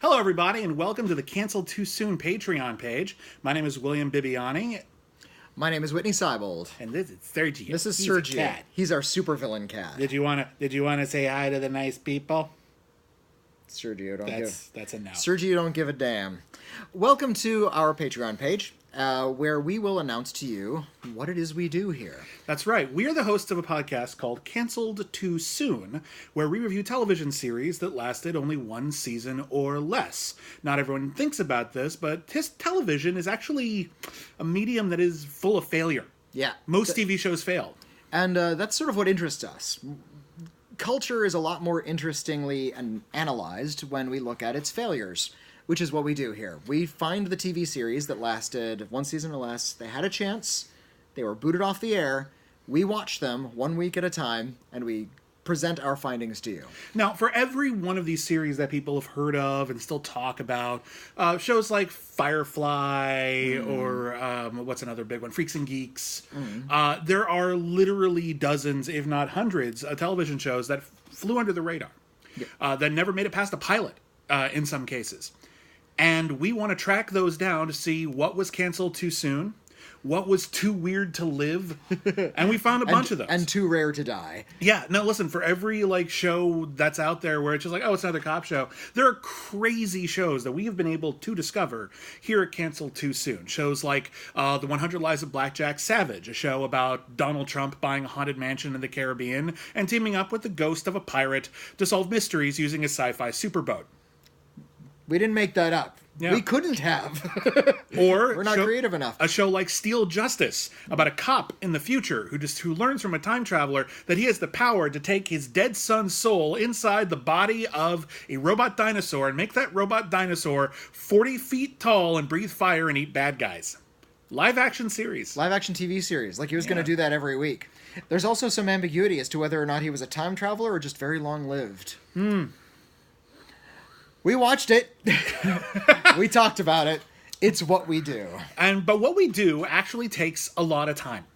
Hello, everybody, and welcome to the Canceled Too Soon Patreon page. My name is William Bibiani, My name is Whitney Seibold. and this is Sergio. This is He's a Sergio. cat. He's our supervillain cat. Did you wanna say hi to the nice people? Sergio, That's a no. Sergio, don't give a damn. Welcome to our Patreon page, where we will announce to you what it is we do here. That's right. We are the hosts of a podcast called Canceled Too Soon, where we review television series that lasted only one season or less. Not everyone thinks about this, but television is actually a medium that is full of failure. Yeah. Most TV shows fail. And that's sort of what interests us. Culture is a lot more interestingly analyzed when we look at its failures, which is what we do here. We find the TV series that lasted one season or less. They had a chance. They were booted off the air. We watch them 1 week at a time, and we present our findings to you. Now, for every one of these series that people have heard of and still talk about, shows like Firefly or what's another big one, Freaks and Geeks, there are literally dozens, if not hundreds, of television shows that flew under the radar, that never made it past a pilot in some cases. And we want to track those down to see what was canceled too soon, what was too weird to live, and we found a bunch of those. And too rare to die. Yeah, no, listen, for every, show that's out there where it's just like, oh, it's another cop show, there are crazy shows that we have been able to discover here at Canceled Too Soon. Shows like The 100 Lives of Blackjack Savage, a show about Donald Trump buying a haunted mansion in the Caribbean and teaming up with the ghost of a pirate to solve mysteries using a sci-fi superboat. We didn't make that up. Yeah. We couldn't have. Or We're not creative enough. A show like Steel Justice, about a cop in the future who learns from a time traveler that he has the power to take his dead son's soul inside the body of a robot dinosaur and make that robot dinosaur 40 feet tall and breathe fire and eat bad guys. Live action series. Live action TV series. Like he was going to do that every week. There's also some ambiguity as to whether or not he was a time traveler or just very long lived. We watched it. We talked about it. It's what we do. But what we do actually takes a lot of time.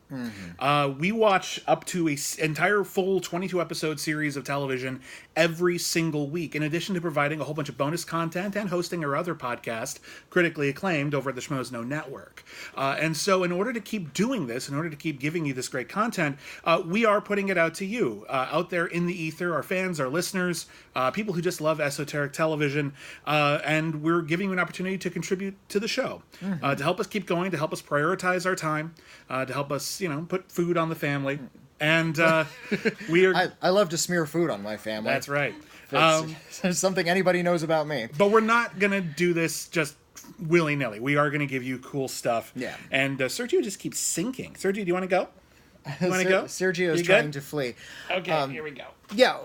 We watch up to an entire full 22 episode series of television every single week, in addition to providing a whole bunch of bonus content and hosting our other podcast, critically acclaimed, over at the Schmoes Know Network. And so in order to keep doing this, in order to keep giving you this great content, we are putting it out to you, out there in the ether, our fans, our listeners, people who just love esoteric television, and we're giving you an opportunity to contribute to the show, to help us keep going, to help us prioritize our time, to help us, put food on the family. And we are... I love to smear food on my family. That's right. It's something anybody knows about me. But we're not going to do this just willy-nilly. We are going to give you cool stuff. Yeah. And Sergio just keeps sinking. Sergio, do you want to go? You want to go? Sergio is You trying good? to flee. Okay, here we go. Yeah,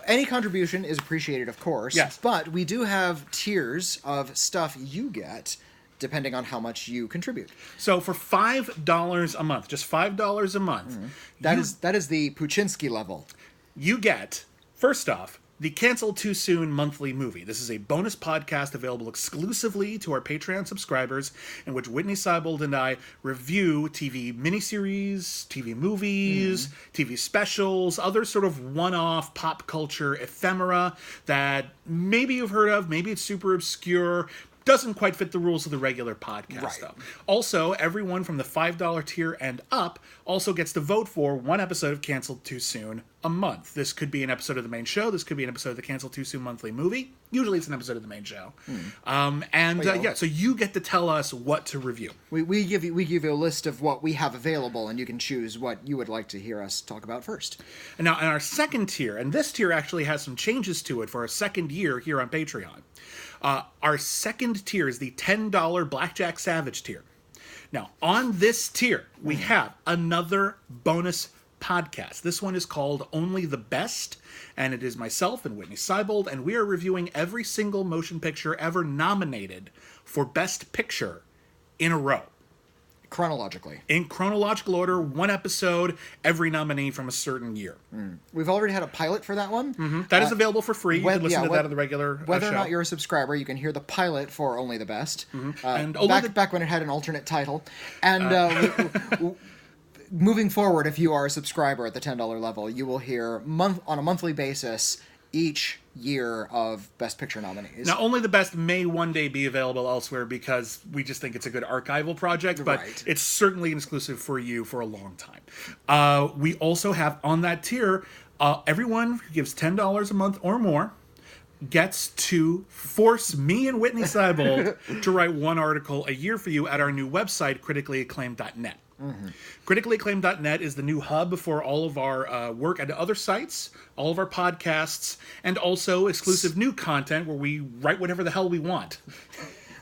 any contribution is appreciated, of course. Yes. But we do have tiers of stuff you get, depending on how much you contribute. So for $5 a month, just $5 a month, That is the Puchinsky level. you get, first off, the Canceled Too Soon monthly movie. This is a bonus podcast available exclusively to our Patreon subscribers, in which Whitney Seibold and I review TV miniseries, TV movies, TV specials, other sort of one-off pop culture ephemera that maybe you've heard of, maybe it's super obscure, doesn't quite fit the rules of the regular podcast, though. Also, everyone from the $5 tier and up also gets to vote for one episode of Canceled Too Soon a month. This could be an episode of the main show. This could be an episode of the Canceled Too Soon monthly movie. Usually it's an episode of the main show. So you get to tell us what to review. We give you a list of what we have available, and you can choose what you would like to hear us talk about first. And now, in our second tier, and this tier actually has some changes to it for our second year here on Patreon. Our second tier is the $10 Blackjack Savage tier. Now, on this tier, we have another bonus podcast. This one is called Only the Best, and it is myself and Whitney Seibold, and we are reviewing every single motion picture ever nominated for Best Picture in a row. Chronologically. In chronological order, one episode, every nominee from a certain year. We've already had a pilot for that one. That is available for free. You can listen to that on the regular Whether show. or not you're a subscriber, you can hear the pilot for Only the Best. And back when it had an alternate title. And moving forward, if you are a subscriber at the $10 level, you will hear on a monthly basis each year of Best Picture nominees. Now, only the best may one day be available elsewhere because we just think it's a good archival project, but Right. it's certainly an exclusive for you for a long time. We also have on that tier, everyone who gives $10 a month or more gets to force me and Whitney Seibold to write one article a year for you at our new website, criticallyacclaimed.net. Criticallyacclaimed.net is the new hub for all of our work at other sites, all of our podcasts, and also exclusive new content where we write whatever the hell we want.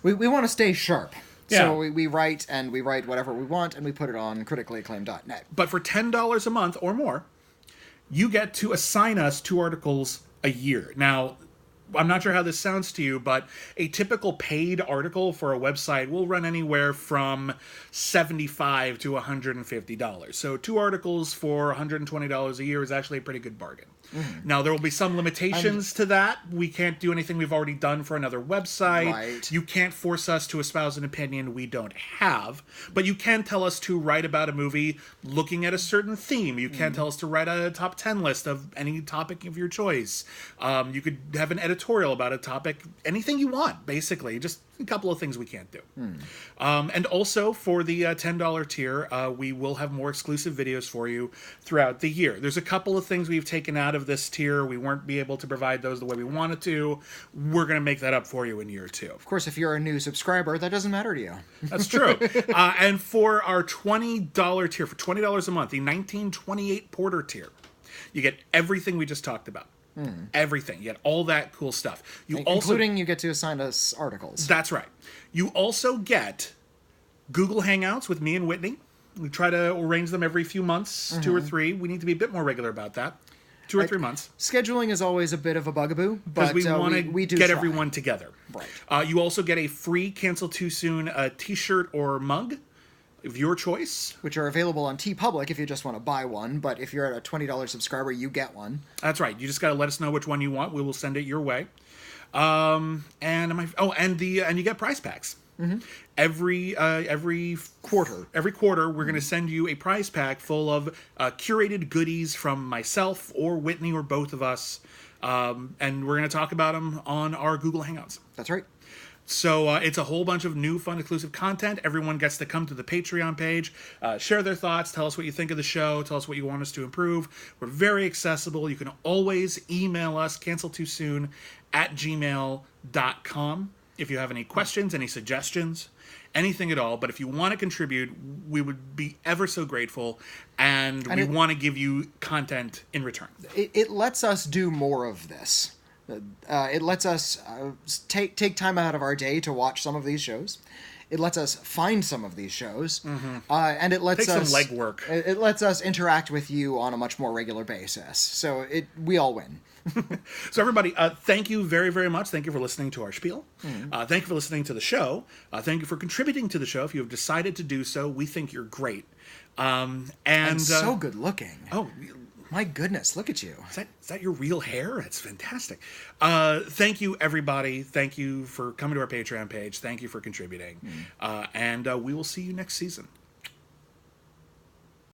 We want to stay sharp. Yeah. So we write whatever we want, and we put it on criticallyacclaimed.net. But for $10 a month or more, you get to assign us 2 articles a year. Now, I'm not sure how this sounds to you, but a typical paid article for a website will run anywhere from $75 to $150. So 2 articles for $120 a year is actually a pretty good bargain. Now, there will be some limitations to that. We can't do anything we've already done for another website. Right. You can't force us to espouse an opinion we don't have, but you can tell us to write about a movie looking at a certain theme. You can tell us to write a top 10 list of any topic of your choice. You could have an editorial about a topic, anything you want, basically. Just a couple of things we can't do. And also, for the $10 tier, we will have more exclusive videos for you throughout the year. There's a couple of things we've taken out of this tier. We weren't be able to provide those the way we wanted to. We're going to make that up for you in year 2. Of course, if you're a new subscriber, that doesn't matter to you. That's true. And for our $20 tier, for $20 a month, the 1928 Porter tier, you get everything we just talked about. Everything. You get all that cool stuff. Including you get to assign us articles. That's right. You also get Google Hangouts with me and Whitney. We try to arrange them every few months, 2 or 3. We need to be a bit more regular about that. 2 or 3 months. Scheduling is always a bit of a bugaboo, but Because we want we to do get try. everyone together. Right. You also get a free Cancel Too Soon t-shirt or mug of your choice. Which are available on TeePublic if you just want to buy one, but if you're at a $20 subscriber, you get one. That's right. You just got to let us know which one you want. We will send it your way. And you get prize packs. Every quarter, we're going to send you a prize pack full of curated goodies from myself or Whitney or both of us, and we're going to talk about them on our Google Hangouts. That's right. So it's a whole bunch of new, fun, exclusive content. Everyone gets to come to the Patreon page, share their thoughts, tell us what you think of the show, tell us what you want us to improve. We're very accessible. You can always email us, canceltoosoon@gmail.com, if you have any questions, any suggestions, anything at all. But if you want to contribute, we would be ever so grateful, and we want to give you content in return. It lets us do more of this. It lets us take time out of our day to watch some of these shows. It lets us find some of these shows, and it lets Take us some legwork. It lets us interact with you on a much more regular basis. So we all win. So everybody, thank you very, very much. Thank you for listening to our spiel. Thank you for listening to the show. Thank you for contributing to the show. If you have decided to do so, we think you're great. And so good looking. Oh, my goodness, look at you. is that your real hair? It's fantastic. Thank you, everybody. Thank you for coming to our Patreon page. Thank you for contributing. And we will see you next season.